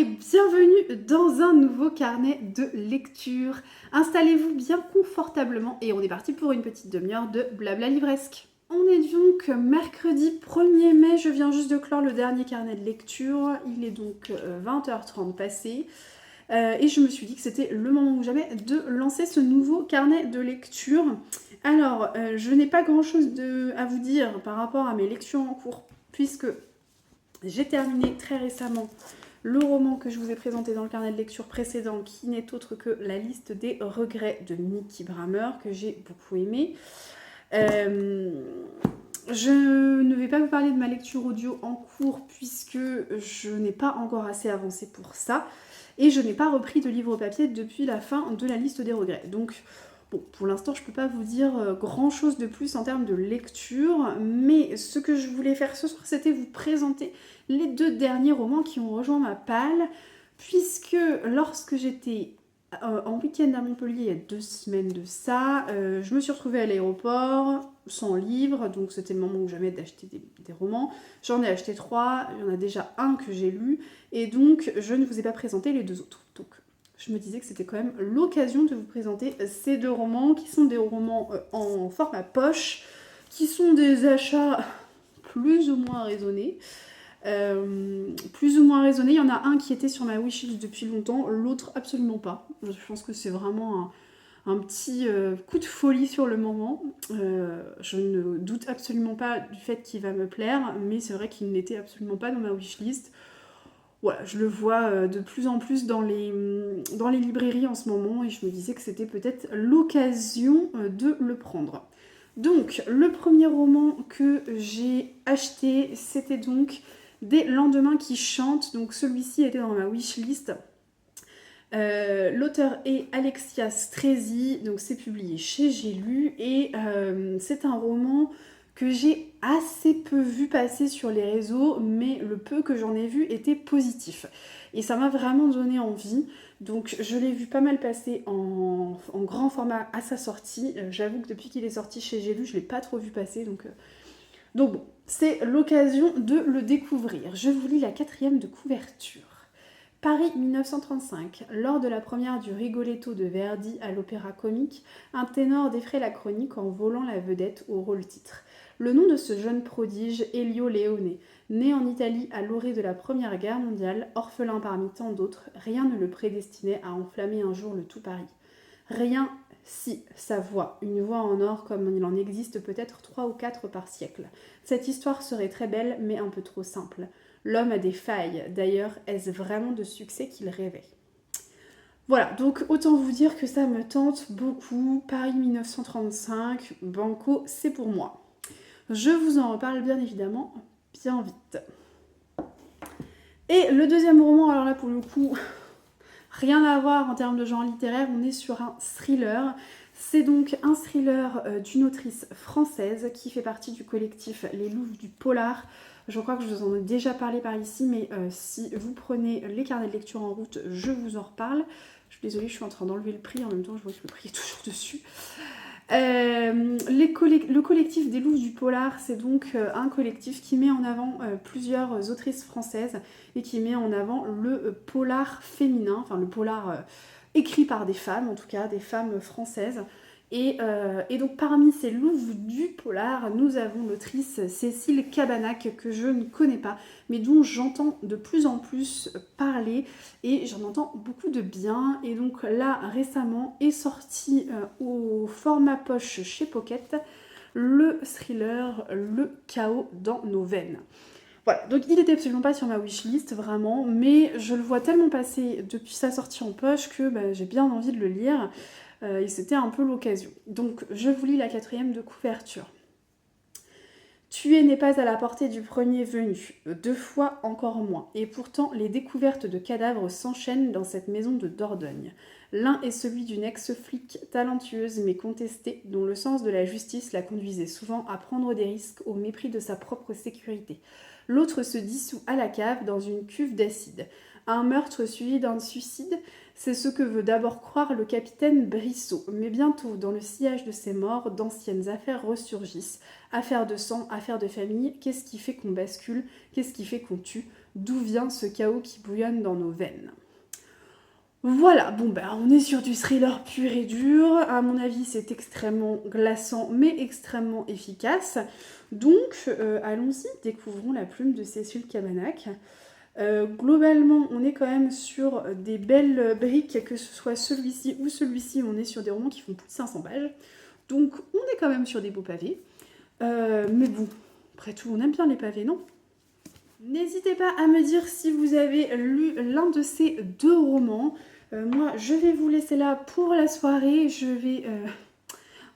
bienvenue dans un nouveau carnet de lecture. Installez-vous bien confortablement et on est parti pour une petite demi-heure de blabla livresque. On est donc mercredi 1er mai, je viens juste de clore le dernier carnet de lecture, il est donc 20h30 passé. Et je me suis dit que c'était le moment ou jamais de lancer ce nouveau carnet de lecture. Alors, je n'ai pas grand-chose à vous dire par rapport à mes lectures en cours, puisque j'ai terminé très récemment le roman que je vous ai présenté dans le carnet de lecture précédent, qui n'est autre que La liste des regrets de Nikki Brammer, que j'ai beaucoup aimé. Je ne vais pas vous parler de ma lecture audio en cours, puisque je n'ai pas encore assez avancé pour ça. Et je n'ai pas repris de livre papier depuis la fin de la liste des regrets. Donc, bon, pour l'instant, je ne peux pas vous dire grand-chose de plus en termes de lecture, mais ce que je voulais faire ce soir, c'était vous présenter les 2 derniers romans qui ont rejoint ma palle, puisque lorsque j'étais en week-end à Montpellier, il y a 2 semaines de ça, je me suis retrouvée à l'aéroport, sans livre, donc c'était le moment où jamais d'acheter des romans. J'en ai acheté 3, il y en a déjà un que j'ai lu, et donc je ne vous ai pas présenté les 2 autres. Donc je me disais que c'était quand même l'occasion de vous présenter ces 2 romans, qui sont des romans en format poche, qui sont des achats plus ou moins raisonnés. Il y en a un qui était sur ma wishlist depuis longtemps, l'autre absolument pas. Je pense que c'est vraiment un petit coup de folie sur le moment. Je ne doute absolument pas du fait qu'il va me plaire, mais c'est vrai qu'il n'était absolument pas dans ma wishlist. Voilà, je le vois de plus en plus dans les librairies en ce moment, et je me disais que c'était peut-être l'occasion de le prendre. Donc, le premier roman que j'ai acheté, c'était donc Des lendemains qui chantent. Donc celui-ci était dans ma wishlist. L'auteur est Alexia Strezzi, donc c'est publié chez J'ai lu, et c'est un roman que j'ai assez peu vu passer sur les réseaux, mais le peu que j'en ai vu était positif. Et ça m'a vraiment donné envie, donc je l'ai vu pas mal passer en grand format à sa sortie. J'avoue que depuis qu'il est sorti chez J'ai lu, je l'ai pas trop vu passer, donc bon, c'est l'occasion de le découvrir. Je vous lis la 4e de couverture. Paris 1935. Lors de la première du Rigoletto de Verdi à l'Opéra Comique, un ténor défraie la chronique en volant la vedette au rôle-titre. Le nom de ce jeune prodige, Elio Leone, né en Italie à l'orée de la Première Guerre mondiale, orphelin parmi tant d'autres, rien ne le prédestinait à enflammer un jour le tout Paris. Rien si sa voix, une voix en or comme il en existe peut-être 3 ou 4 par siècle. Cette histoire serait très belle, mais un peu trop simple. L'homme a des failles, d'ailleurs, est-ce vraiment de succès qu'il rêvait? Voilà, donc autant vous dire que ça me tente beaucoup. Paris 1935, Banco, c'est pour moi. Je vous en reparle bien évidemment, bien vite. Et le deuxième roman, alors là pour le coup, rien à voir en termes de genre littéraire, on est sur un thriller. C'est donc un thriller d'une autrice française qui fait partie du collectif Les Louves du Polar. Je crois que je vous en ai déjà parlé par ici, mais si vous prenez les carnets de lecture en route, je vous en reparle. Je suis désolée, je suis en train d'enlever le prix, en même temps je vois que le prix est toujours dessus. Le collectif des Louves du Polar, c'est donc un collectif qui met en avant plusieurs autrices françaises et qui met en avant le polar féminin, enfin le polar écrit par des femmes, en tout cas des femmes françaises. Et donc parmi ces louves du polar, nous avons l'autrice Cécile Cabanach, que je ne connais pas, mais dont j'entends de plus en plus parler, et j'en entends beaucoup de bien. Et donc là, récemment, est sorti au format poche chez Pocket, le thriller Le chaos dans nos veines. Voilà, donc il était absolument pas sur ma wishlist, vraiment, mais je le vois tellement passer depuis sa sortie en poche que j'ai bien envie de le lire. Et c'était un peu l'occasion. Donc je vous lis la 4e de couverture. Tuer n'est pas à la portée du premier venu, 2 fois encore moins, et pourtant les découvertes de cadavres s'enchaînent dans cette maison de Dordogne. L'un est celui d'une ex-flic talentueuse mais contestée, dont le sens de la justice la conduisait souvent à prendre des risques au mépris de sa propre sécurité. L'autre se dissout à la cave dans une cuve d'acide. Un meurtre suivi d'un suicide, c'est ce que veut d'abord croire le capitaine Brissot. Mais bientôt, dans le sillage de ses morts, d'anciennes affaires ressurgissent. Affaires de sang, affaires de famille, qu'est-ce qui fait qu'on bascule? Qu'est-ce qui fait qu'on tue? D'où vient ce chaos qui bouillonne dans nos veines? Voilà, bon ben on est sur du thriller pur et dur, à mon avis c'est extrêmement glaçant mais extrêmement efficace. Donc allons-y, découvrons La Plume de Cécile Cabannac. Globalement on est quand même sur des belles briques, que ce soit celui-ci ou celui-ci, on est sur des romans qui font plus de 500 pages. Donc on est quand même sur des beaux pavés. Mais bon, après tout on aime bien les pavés, non? N'hésitez pas à me dire si vous avez lu l'un de ces deux romans. Moi, je vais vous laisser là pour la soirée. Je vais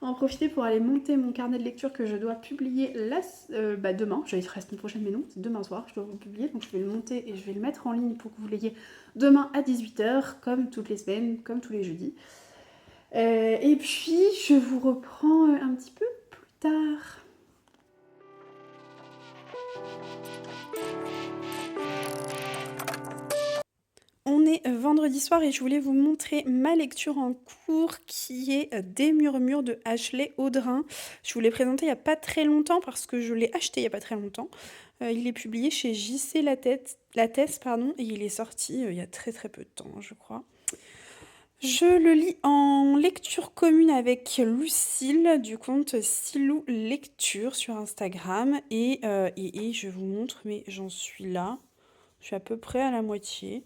en profiter pour aller monter mon carnet de lecture que je dois publier demain. J'allais dire la semaine prochaine, mais non, c'est demain soir, je dois vous le publier. Donc je vais le monter et je vais le mettre en ligne pour que vous l'ayez demain à 18h, comme toutes les semaines, comme tous les jeudis. Et puis, je vous reprends un petit peu plus tard. On est vendredi soir et je voulais vous montrer ma lecture en cours qui est Des murmures de Ashley Audrin. Je vous l'ai présenté il n'y a pas très longtemps parce que je l'ai acheté il n'y a pas très longtemps. Il est publié chez JC Lattès, pardon, et il est sorti il y a très très peu de temps, je crois. Je le lis en lecture commune avec Lucille du compte Silou Lecture sur Instagram et je vous montre, mais j'en suis là, je suis à peu près à la moitié.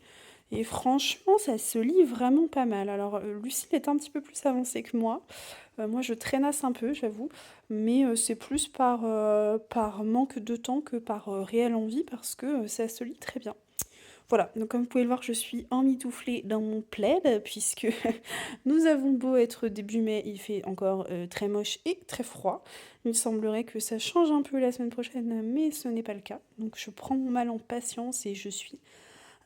Et franchement, ça se lit vraiment pas mal. Alors, Lucille est un petit peu plus avancée que moi. Moi, je traînasse un peu, j'avoue. Mais c'est plus par manque de temps que par réelle envie, parce que ça se lit très bien. Voilà, donc comme vous pouvez le voir, je suis emmitouflée dans mon plaid, puisque nous avons beau être début mai, il fait encore très moche et très froid. Il semblerait que ça change un peu la semaine prochaine, mais ce n'est pas le cas. Donc je prends mon mal en patience et je suis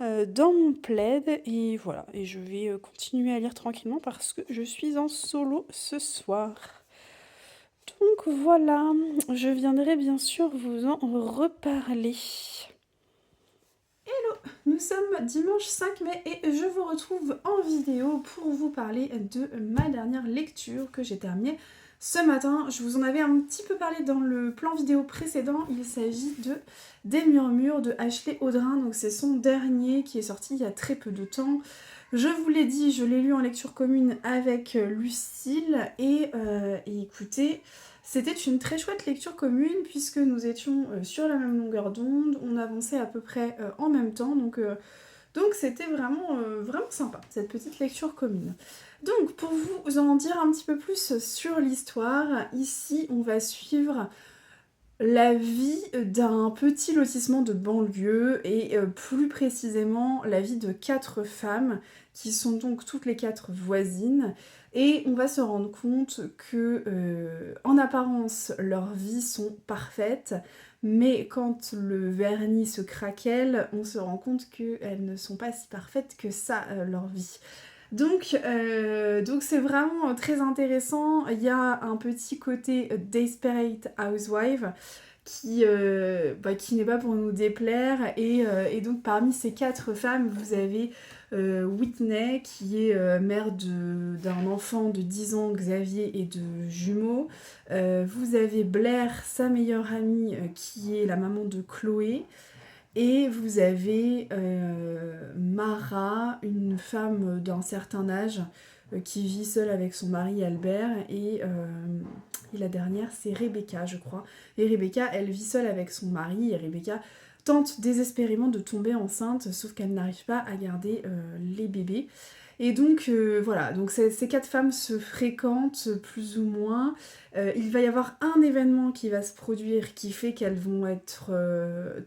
dans mon plaid et voilà, et je vais continuer à lire tranquillement parce que je suis en solo ce soir. Donc voilà, je viendrai bien sûr vous en reparler. Hello, nous sommes dimanche 5 mai et je vous retrouve en vidéo pour vous parler de ma dernière lecture que j'ai terminée ce matin. Je vous en avais un petit peu parlé dans le plan vidéo précédent. Il s'agit de Des murmures de Ashley Audrin. Donc c'est son dernier qui est sorti il y a très peu de temps. Je vous l'ai dit, je l'ai lu en lecture commune avec Lucille et écoutez, c'était une très chouette lecture commune puisque nous étions sur la même longueur d'onde, on avançait à peu près en même temps, donc c'était vraiment sympa cette petite lecture commune. Donc pour vous en dire un petit peu plus sur l'histoire, ici on va suivre la vie d'un petit lotissement de banlieue et plus précisément la vie de 4 femmes qui sont donc toutes les 4 voisines et on va se rendre compte que en apparence leurs vies sont parfaites mais quand le vernis se craquelle on se rend compte qu'elles ne sont pas si parfaites que ça leur vie. Donc c'est vraiment très intéressant. Il y a un petit côté Desperate Housewife qui n'est pas pour nous déplaire. Et donc parmi ces 4 femmes, vous avez Whitney qui est mère d'un enfant de 10 ans, Xavier, et de jumeaux. Vous avez Blair, sa meilleure amie, qui est la maman de Chloé. Et vous avez Mara, une femme d'un certain âge qui vit seule avec son mari Albert. Et la dernière, c'est Rebecca, je crois. Et Rebecca, elle vit seule avec son mari. Et Rebecca tente désespérément de tomber enceinte, sauf qu'elle n'arrive pas à garder les bébés. Et donc voilà, donc ces 4 femmes se fréquentent plus ou moins. Il va y avoir un événement qui va se produire qui fait qu'elles vont être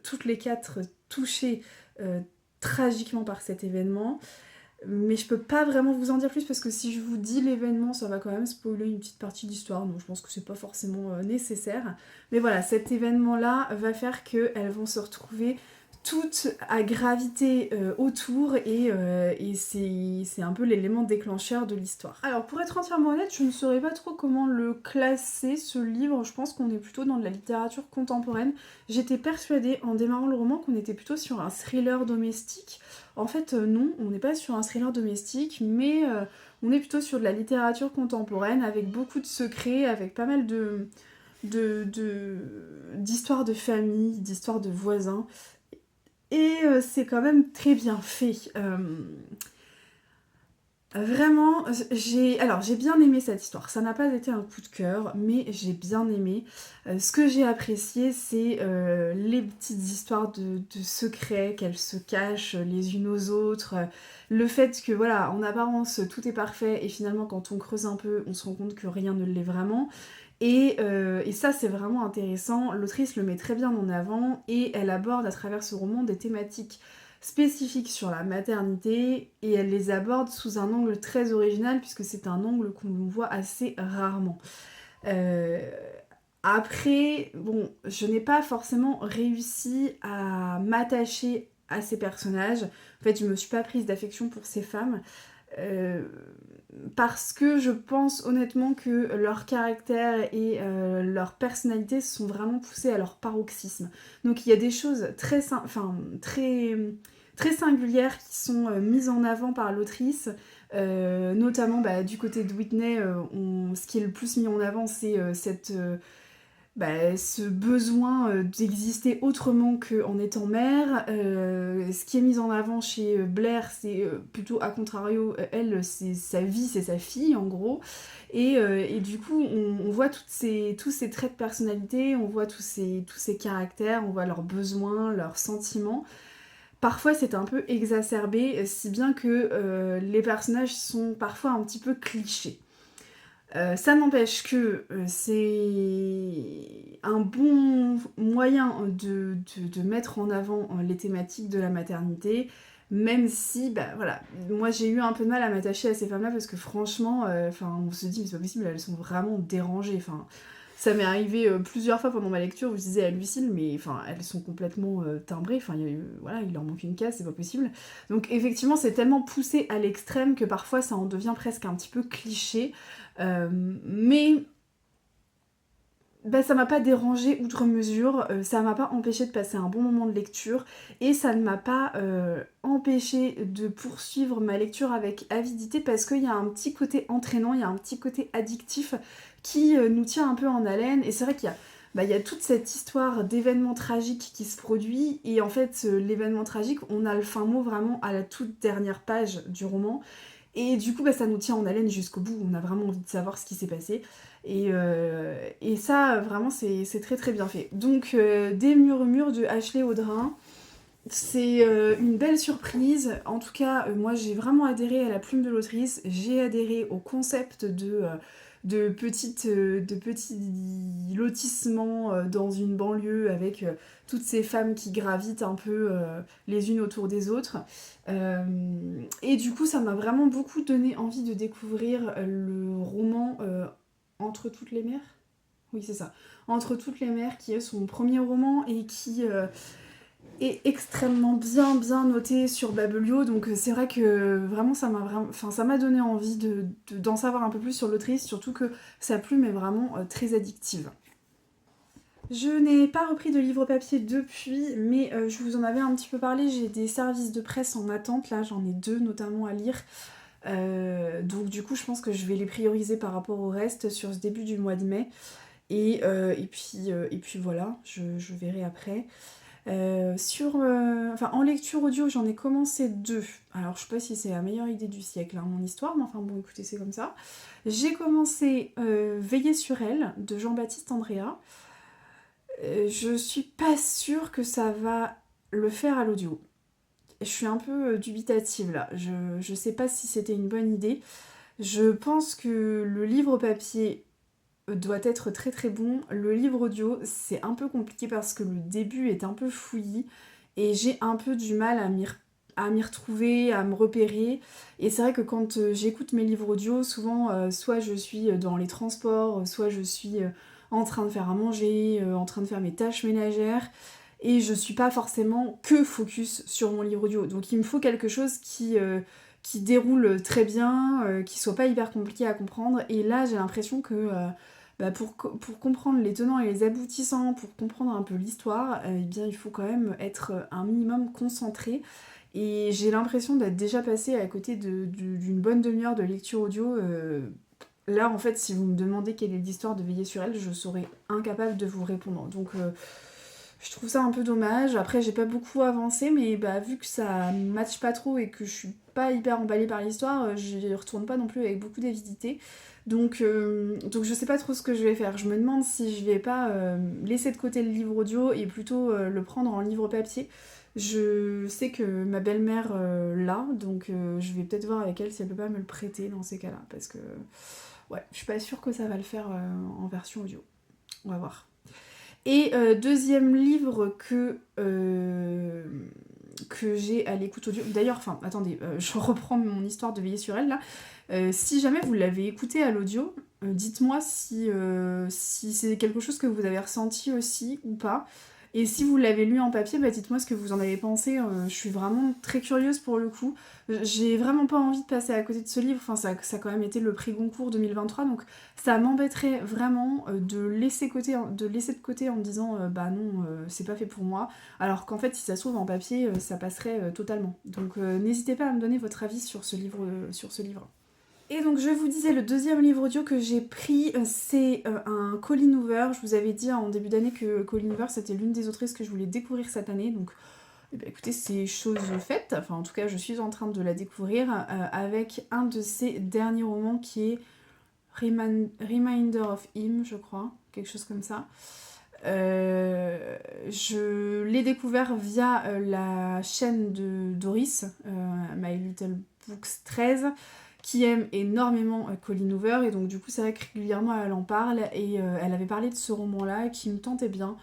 toutes les 4 touchées tragiquement par cet événement. Mais je peux pas vraiment vous en dire plus parce que si je vous dis l'événement, ça va quand même spoiler une petite partie de l'histoire, donc je pense que c'est pas forcément nécessaire. Mais voilà, cet événement-là va faire qu'elles vont se retrouver tout a gravité autour et c'est un peu l'élément déclencheur de l'histoire. Alors pour être entièrement honnête, je ne saurais pas trop comment le classer ce livre, je pense qu'on est plutôt dans de la littérature contemporaine. J'étais persuadée en démarrant le roman qu'on était plutôt sur un thriller domestique. En fait non, on n'est pas sur un thriller domestique, mais on est plutôt sur de la littérature contemporaine avec beaucoup de secrets, avec pas mal d'histoires de famille, d'histoires de voisins. Et c'est quand même très bien fait. Vraiment, j'ai bien aimé cette histoire. Ça n'a pas été un coup de cœur, mais j'ai bien aimé. Ce que j'ai apprécié, c'est les petites histoires de secrets qu'elles se cachent les unes aux autres. Le fait que, voilà, en apparence, tout est parfait, et finalement, quand on creuse un peu, on se rend compte que rien ne l'est vraiment. Et ça, c'est vraiment intéressant. L'autrice le met très bien en avant, et elle aborde à travers ce roman des thématiques spécifiques sur la maternité, et elle les aborde sous un angle très original, puisque c'est un angle qu'on voit assez rarement. Euh, Après, bon, je n'ai pas forcément réussi à m'attacher à ces personnages. En fait, je me suis pas prise d'affection pour ces femmes. Euh, Parce que je pense honnêtement que leur caractère et leur personnalité sont vraiment poussés à leur paroxysme. Donc il y a des choses très singulières qui sont mises en avant par l'autrice, notamment du côté de Whitney, ce qui est le plus mis en avant, c'est ce besoin d'exister autrement qu'en étant mère. Ce qui est mis en avant chez Blair, c'est plutôt à contrario, elle, c'est sa vie, c'est sa fille en gros. Et du coup, on voit tous ces traits de personnalité, on voit tous ces caractères, on voit leurs besoins, leurs sentiments. Parfois, c'est un peu exacerbé, si bien que les personnages sont parfois un petit peu clichés. Ça n'empêche que c'est un bon moyen de mettre en avant les thématiques de la maternité, même si, voilà, moi j'ai eu un peu de mal à m'attacher à ces femmes-là parce que franchement, on se dit, mais c'est pas possible, elles sont vraiment dérangées. Ça m'est arrivé plusieurs fois pendant ma lecture où je disais à Lucille, mais elles sont complètement timbrées, voilà, il leur manque une case, c'est pas possible. Donc effectivement, c'est tellement poussé à l'extrême que parfois ça en devient presque un petit peu cliché. Mais ça m'a pas dérangé outre mesure, ça m'a pas empêché de passer un bon moment de lecture, et ça ne m'a pas empêché de poursuivre ma lecture avec avidité, parce qu'il y a un petit côté entraînant, il y a un petit côté addictif qui nous tient un peu en haleine. Et c'est vrai il y a toute cette histoire d'événements tragiques qui se produit, et en fait l'événement tragique, on a le fin mot vraiment à la toute dernière page du roman. Et du coup, ça nous tient en haleine jusqu'au bout, on a vraiment envie de savoir ce qui s'est passé. Et ça, vraiment, c'est très très bien fait. Donc, Des murmures de Ashley Audrin, c'est une belle surprise. En tout cas, moi, j'ai vraiment adhéré à la plume de l'autrice, j'ai adhéré au concept de petits lotissements dans une banlieue avec toutes ces femmes qui gravitent un peu les unes autour des autres. Et du coup, ça m'a vraiment beaucoup donné envie de découvrir le roman Entre toutes les mers. Oui, c'est ça. Entre toutes les mers, qui est son premier roman et qui est extrêmement bien noté sur Babelio. Donc c'est vrai que vraiment ça m'a donné envie d'en savoir un peu plus sur l'autrice, surtout que sa plume est vraiment très addictive. Je n'ai pas repris de livre papier depuis, mais je vous en avais un petit peu parlé, j'ai des services de presse en attente, là j'en ai 2 notamment à lire. Donc du coup je pense que je vais les prioriser par rapport au reste sur ce début du mois de mai. Et puis voilà, je verrai après. En lecture audio, j'en ai commencé 2. Alors, je sais pas si c'est la meilleure idée du siècle, hein, mon histoire, mais enfin bon, écoutez, c'est comme ça. J'ai commencé Veiller sur elle, de Jean-Baptiste Andrea. Je suis pas sûre que ça va le faire à l'audio. Je suis un peu dubitative là. Je sais pas si c'était une bonne idée. Je pense que le livre papier doit être très très bon. Le livre audio, c'est un peu compliqué parce que le début est un peu fouillis et j'ai un peu du mal à m'y retrouver, à me repérer. Et c'est vrai que quand j'écoute mes livres audio, souvent, soit je suis dans les transports, soit je suis en train de faire à manger, en train de faire mes tâches ménagères. et je suis pas forcément que focus sur mon livre audio. Donc il me faut quelque chose qui déroule très bien, qui soit pas hyper compliqué à comprendre. Et là, j'ai l'impression que pour comprendre les tenants et les aboutissants, pour comprendre un peu l'histoire, eh bien il faut quand même être un minimum concentré. Et j'ai l'impression d'être déjà passée à côté d'une bonne demi-heure de lecture audio. Là, en fait, si vous me demandez quelle est l'histoire de Veiller sur elle, je serais incapable de vous répondre. Donc, je trouve ça un peu dommage. Après, j'ai pas beaucoup avancé, mais vu que ça matche pas trop et que je suis pas hyper emballée par l'histoire, j'y retourne pas non plus avec beaucoup d'avidité. Donc je sais pas trop ce que je vais faire. Je me demande si je vais pas laisser de côté le livre audio et plutôt le prendre en livre papier. Je sais que ma belle-mère l'a, donc je vais peut-être voir avec elle si elle peut pas me le prêter dans ces cas-là. Parce que ouais, je suis pas sûre que ça va le faire en version audio. On va voir. Et deuxième livre que j'ai à l'écoute audio. D'ailleurs, enfin, attendez, je reprends mon histoire de Veiller sur elle là. Si jamais vous l'avez écouté à l'audio, dites-moi si c'est quelque chose que vous avez ressenti aussi ou pas. Et si vous l'avez lu en papier, dites-moi ce que vous en avez pensé. Je suis vraiment très curieuse pour le coup. J'ai vraiment pas envie de passer à côté de ce livre. Enfin, ça a quand même été le prix Goncourt 2023, donc ça m'embêterait vraiment de laisser de côté en me disant non, c'est pas fait pour moi. Alors qu'en fait, si ça se trouve en papier, ça passerait totalement. Donc n'hésitez pas à me donner votre avis sur ce livre. Et donc je vous disais, le deuxième livre audio que j'ai pris, c'est un Colleen Hoover. Je vous avais dit en début d'année que Colleen Hoover, c'était l'une des autrices que je voulais découvrir cette année. Donc écoutez, c'est chose faite. Enfin, en tout cas, je suis en train de la découvrir avec un de ses derniers romans qui est Reminder of Him, je crois. Quelque chose comme ça. Je l'ai découvert via la chaîne de Doris, My Little Books 13, qui aime énormément Colleen Hoover, et donc du coup c'est vrai que régulièrement elle en parle, et elle avait parlé de ce roman-là qui me tentait bien,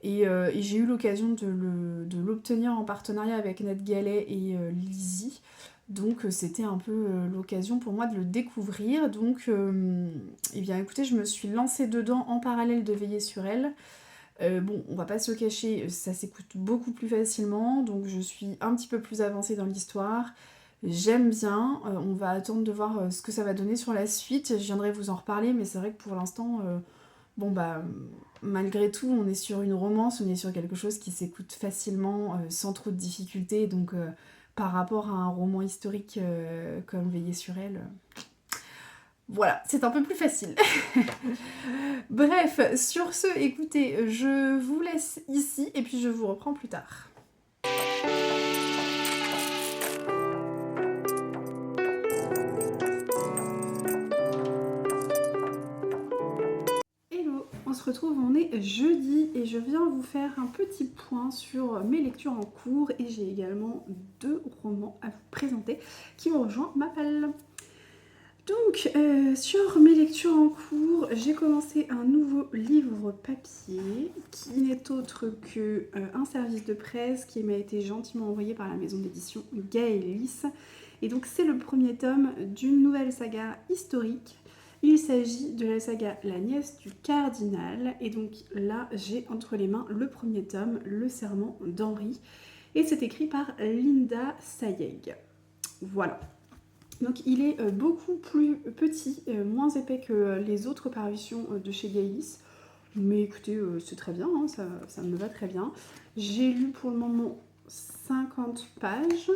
et j'ai eu l'occasion de l'obtenir en partenariat avec Ned Gallet et Lizzie, donc c'était un peu l'occasion pour moi de le découvrir, donc eh bien écoutez, je me suis lancée dedans en parallèle de Veiller sur elle. Bon, on va pas se le cacher, ça s'écoute beaucoup plus facilement, donc je suis un petit peu plus avancée dans l'histoire. J'aime bien, on va attendre de voir ce que ça va donner sur la suite, je viendrai vous en reparler, mais c'est vrai que pour l'instant, malgré tout, on est sur une romance, on est sur quelque chose qui s'écoute facilement, sans trop de difficultés, donc par rapport à un roman historique comme Veiller sur elle, voilà, c'est un peu plus facile. Bref, sur ce, écoutez, je vous laisse ici et puis je vous reprends plus tard. Hello, on se retrouve, on est jeudi et je viens vous faire un petit point sur mes lectures en cours, et j'ai également 2 romans à vous présenter qui ont rejoint ma palle. Donc, sur mes lectures en cours, j'ai commencé un nouveau livre papier qui n'est autre que un service de presse qui m'a été gentiment envoyé par la maison d'édition Gaëlis. Et donc, c'est le premier tome d'une nouvelle saga historique. Il s'agit de la saga La nièce du cardinal. Et donc là, j'ai entre les mains le premier tome, Le serment d'Henri. Et c'est écrit par Linda Sayeg. Voilà. Donc il est beaucoup plus petit, moins épais que les autres parutions de chez Gaëlis. Mais écoutez, c'est très bien, hein, ça me va très bien. J'ai lu pour le moment 50 pages.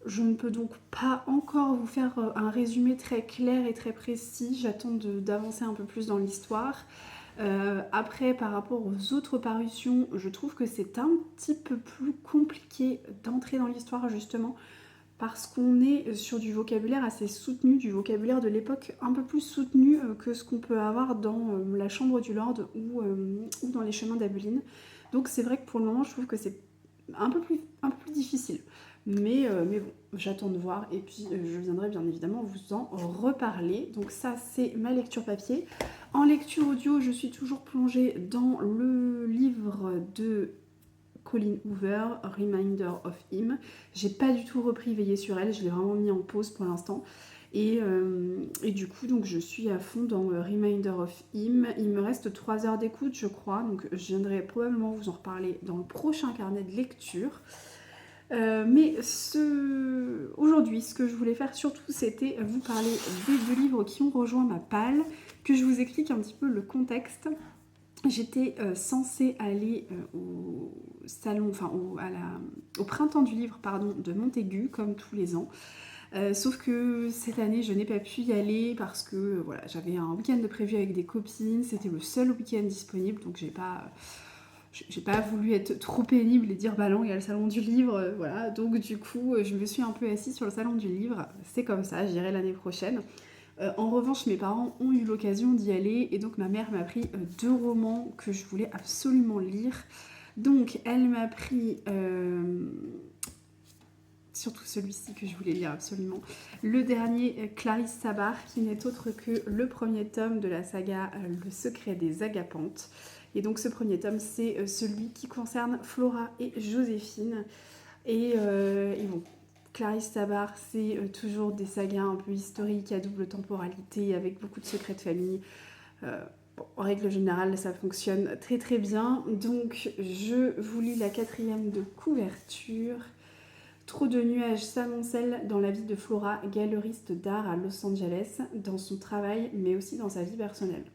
Je ne peux donc pas encore vous faire un résumé très clair et très précis. J'attends d'avancer un peu plus dans l'histoire. Après, par rapport aux autres parutions, je trouve que c'est un petit peu plus compliqué d'entrer dans l'histoire justement, parce qu'on est sur du vocabulaire assez soutenu, du vocabulaire de l'époque un peu plus soutenu que ce qu'on peut avoir dans la Chambre du Lord ou dans les Chemins d'Abeline. Donc c'est vrai que pour le moment, je trouve que c'est un peu plus difficile. Mais bon, j'attends de voir, et puis je viendrai bien évidemment vous en reparler. Donc ça, c'est ma lecture papier. En lecture audio, je suis toujours plongée dans le livre de Colleen Hoover, Reminder of Him. J'ai pas du tout repris Veiller sur elle, je l'ai vraiment mis en pause pour l'instant. Et du coup, donc je suis à fond dans Reminder of Him. Il me reste 3 heures d'écoute, je crois, donc je viendrai probablement vous en reparler dans le prochain carnet de lecture. Aujourd'hui, ce que je voulais faire surtout, c'était vous parler des 2 livres qui ont rejoint ma palle, que je vous explique un petit peu le contexte. J'étais censée aller au salon, au printemps du livre, pardon, de Montaigu, comme tous les ans. Sauf que cette année, je n'ai pas pu y aller parce que voilà, j'avais un week-end de prévu avec des copines. C'était le seul week-end disponible, donc j'ai pas voulu être trop pénible et dire bah non, il y a le salon du livre, voilà. Donc du coup, je me suis un peu assise sur le salon du livre. C'est comme ça, j'irai l'année prochaine. En revanche, mes parents ont eu l'occasion d'y aller et donc ma mère m'a pris 2 romans que je voulais absolument lire. Donc elle m'a pris surtout celui-ci que je voulais lire absolument. Le dernier, Clarisse Sabar, qui n'est autre que le premier tome de la saga Le secret des agapantes. Et donc ce premier tome, c'est celui qui concerne Flora et Joséphine. Et bon, Clarisse Sabar, c'est toujours des sagas un peu historiques à double temporalité, avec beaucoup de secrets de famille. Bon, en règle générale, ça fonctionne très très bien. Donc je vous lis la 4e de couverture. Trop de nuages s'amoncellent dans la vie de Flora, galeriste d'art à Los Angeles, dans son travail, mais aussi dans sa vie personnelle.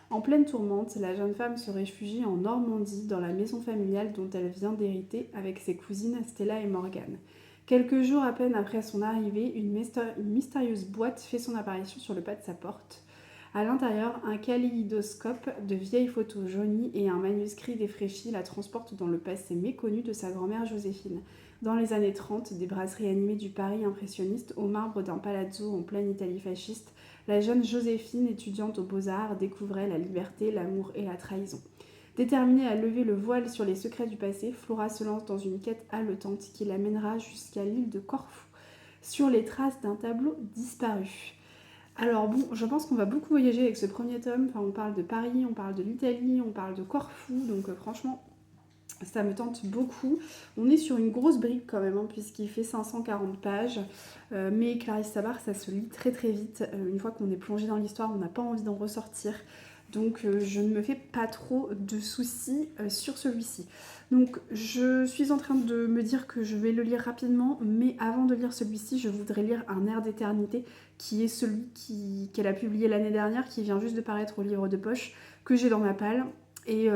En pleine tourmente, la jeune femme se réfugie en Normandie, dans la maison familiale dont elle vient d'hériter avec ses cousines Stella et Morgane. Quelques jours à peine après son arrivée, une mystérieuse boîte fait son apparition sur le pas de sa porte. À l'intérieur, un kaléidoscope de vieilles photos jaunies et un manuscrit défraîchi la transportent dans le passé méconnu de sa grand-mère Joséphine. Dans les années 30, des brasseries animées du Paris impressionniste au marbre d'un palazzo en pleine Italie fasciste, la jeune Joséphine, étudiante aux Beaux-Arts, découvrait la liberté, l'amour et la trahison. Déterminée à lever le voile sur les secrets du passé, Flora se lance dans une quête haletante qui l'amènera jusqu'à l'île de Corfou, sur les traces d'un tableau disparu. Alors bon, je pense qu'on va beaucoup voyager avec ce premier tome. Enfin, on parle de Paris, on parle de l'Italie, on parle de Corfou, donc franchement, ça me tente beaucoup. On est sur une grosse brique quand même, puisqu'il fait 540 pages. Mais Clarisse Sabar, ça se lit très très vite. Une fois qu'on est plongé dans l'histoire, on n'a pas envie d'en ressortir. Donc je ne me fais pas trop de soucis sur celui-ci. Donc je suis en train de me dire que je vais le lire rapidement, mais avant de lire celui-ci, je voudrais lire Un air d'éternité, qui est celui qu'elle a publié l'année dernière, qui vient juste de paraître au livre de poche, que j'ai dans ma palle. Et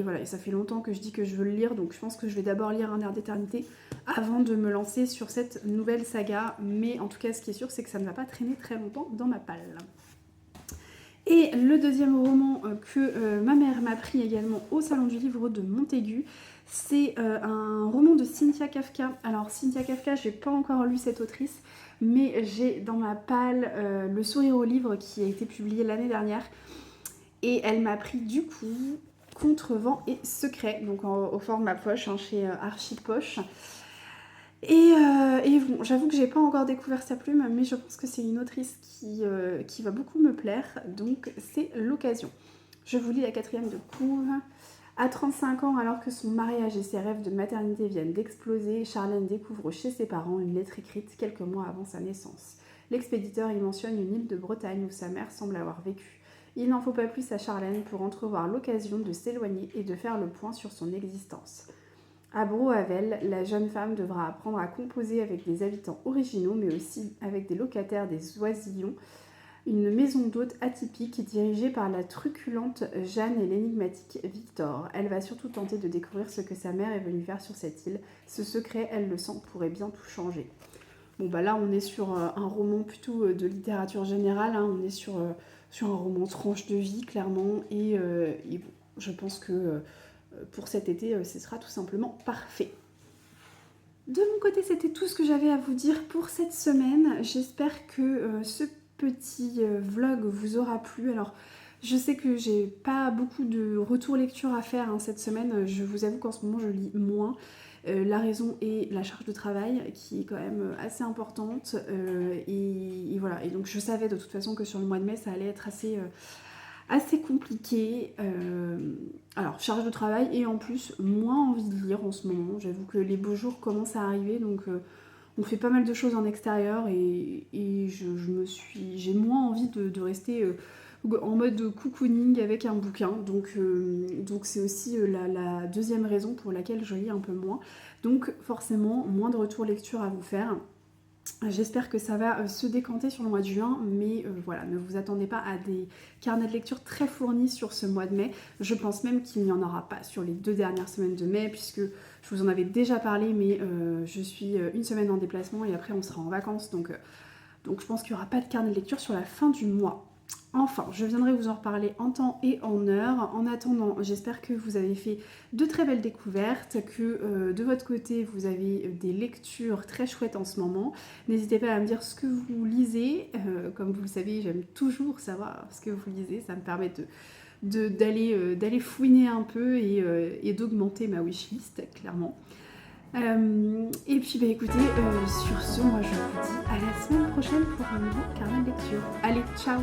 voilà, et ça fait longtemps que je dis que je veux le lire, donc je pense que je vais d'abord lire Un air d'éternité avant de me lancer sur cette nouvelle saga. Mais en tout cas, ce qui est sûr, c'est que ça ne va pas traîner très longtemps dans ma palle. Et le deuxième roman que ma mère m'a pris également au Salon du Livre de Montaigu, c'est un roman de Cynthia Kafka. Alors Cynthia Kafka, j'ai pas encore lu cette autrice, mais j'ai dans ma palle Le sourire au livre qui a été publié l'année dernière. Et elle m'a pris du coup Contre-vent et secret, donc au format poche, chez Archie Poche. Et bon, j'avoue que j'ai pas encore découvert sa plume, mais je pense que c'est une autrice qui va beaucoup me plaire, donc c'est l'occasion. Je vous lis la 4e de couve. À 35 ans, alors que son mariage et ses rêves de maternité viennent d'exploser, Charlène découvre chez ses parents une lettre écrite quelques mois avant sa naissance. L'expéditeur y mentionne une île de Bretagne où sa mère semble avoir vécu. Il n'en faut pas plus à Charlène pour entrevoir l'occasion de s'éloigner et de faire le point sur son existence. À Brohavel, la jeune femme devra apprendre à composer avec des habitants originaux, mais aussi avec des locataires des Oisillons, une maison d'hôtes atypique dirigée par la truculente Jeanne et l'énigmatique Victor. Elle va surtout tenter de découvrir ce que sa mère est venue faire sur cette île. Ce secret, elle le sent, pourrait bien tout changer. Bon bah là on est sur un roman plutôt de littérature générale, on est sur un roman tranche de vie clairement, et bon, je pense que pour cet été ce sera tout simplement parfait. De mon côté c'était tout ce que j'avais à vous dire pour cette semaine. J'espère que ce petit vlog vous aura plu. Alors je sais que j'ai pas beaucoup de retour lecture à faire cette semaine, je vous avoue qu'en ce moment je lis moins. La raison est la charge de travail qui est quand même assez importante, et voilà. Et donc je savais de toute façon que sur le mois de mai ça allait être assez compliqué. Alors charge de travail et en plus moins envie de lire en ce moment. J'avoue que les beaux jours commencent à arriver, donc on fait pas mal de choses en extérieur et j'ai moins envie de rester en mode cocooning avec un bouquin. Donc c'est aussi la deuxième raison pour laquelle je lis un peu moins. Donc forcément, moins de retour lecture à vous faire. J'espère que ça va se décanter sur le mois de juin, mais voilà, ne vous attendez pas à des carnets de lecture très fournis sur ce mois de mai. Je pense même qu'il n'y en aura pas sur les 2 dernières semaines de mai, puisque je vous en avais déjà parlé, mais je suis une semaine en déplacement et après on sera en vacances, donc je pense qu'il n'y aura pas de carnet de lecture sur la fin du mois. Enfin, je viendrai vous en reparler en temps et en heure. En attendant, j'espère que vous avez fait de très belles découvertes, que de votre côté, vous avez des lectures très chouettes en ce moment. N'hésitez pas à me dire ce que vous lisez. Comme vous le savez, j'aime toujours savoir ce que vous lisez. Ça me permet d'aller fouiner un peu et d'augmenter ma wishlist, clairement. Et puis bah écoutez, sur ce, moi je vous dis à la semaine prochaine pour un nouveau carnet de lecture. Allez, ciao!